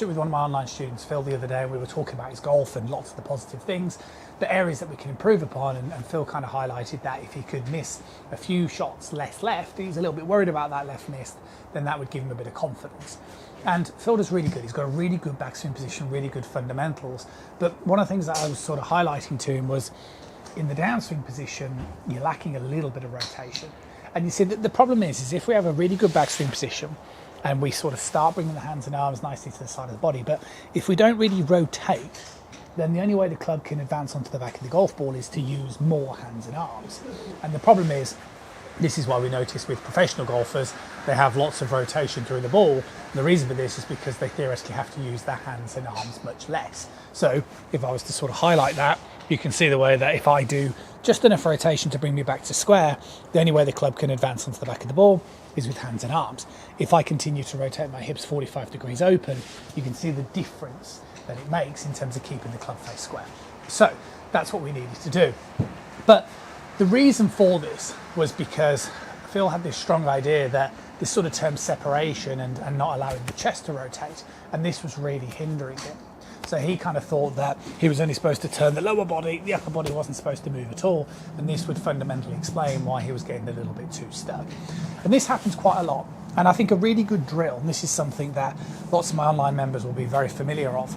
With one of my online students, Phil, the other day, and we were talking about his golf and lots of the positive things, the areas that we can improve upon, and Phil kind of highlighted that if he could miss a few shots less left, he's a little bit worried about that left miss, then that would give him a bit of confidence. And Phil does really good. He's got a really good backswing position, really good fundamentals. But one of the things that I was sort of highlighting to him was in the downswing position, you're lacking a little bit of rotation. And you see that the problem is if we have a really good backswing position, and we sort of start bringing the hands and arms nicely to the side of the body. But if we don't really rotate, then the only way the club can advance onto the back of the golf ball is to use more hands and arms. And the problem is, this is why we notice with professional golfers, they have lots of rotation through the ball. And the reason for this is because they theoretically have to use their hands and arms much less. So if I was to sort of highlight that, you can see the way that if I do just enough rotation to bring me back to square, the only way the club can advance onto the back of the ball is with hands and arms. If I continue to rotate my hips 45 degrees open, you can see the difference that it makes in terms of keeping the club face square. So that's what we needed to do. But the reason for this was because Phil had this strong idea that this sort of term separation and not allowing the chest to rotate, and this was really hindering him. So he kind of thought that he was only supposed to turn the lower body, the upper body wasn't supposed to move at all, and this would fundamentally explain why he was getting a little bit too stuck. And this happens quite a lot. And I think a really good drill, and this is something that lots of my online members will be very familiar of,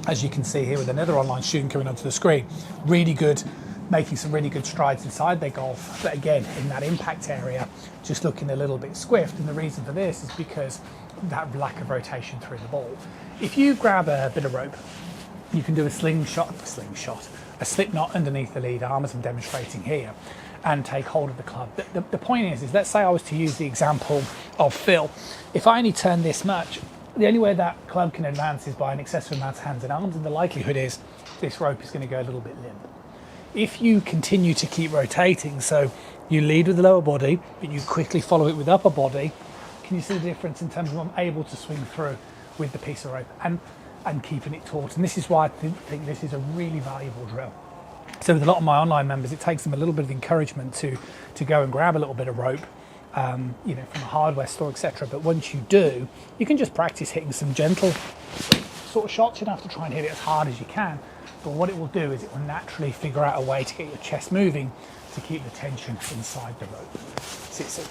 as you can see here with another online student coming onto the screen, really good, making some really good strides inside their golf, but again, in that impact area, just looking a little bit squiffed. And the reason for this is because that lack of rotation through the ball. If you grab a bit of rope, you can do a a slip knot underneath the lead arm, as I'm demonstrating here, and take hold of the club. The point is let's say I was to use the example of Phil. If I only turn this much, the only way that club can advance is by an excessive amount of hands and arms, and the likelihood is this rope is going to go a little bit limp. If you continue to keep rotating, so you lead with the lower body, but you quickly follow it with upper body, can you see the difference in terms of I'm able to swing through with the piece of rope and keeping it taut? And this is why I think this is a really valuable drill. So with a lot of my online members, it takes them a little bit of encouragement to go and grab a little bit of rope, from a hardware store, etc. But once you do, you can just practice hitting some gentle sort of shots. You don't have to try and hit it as hard as you can. But what it will do is it will naturally figure out a way to get your chest moving to keep the tension inside the rope. See,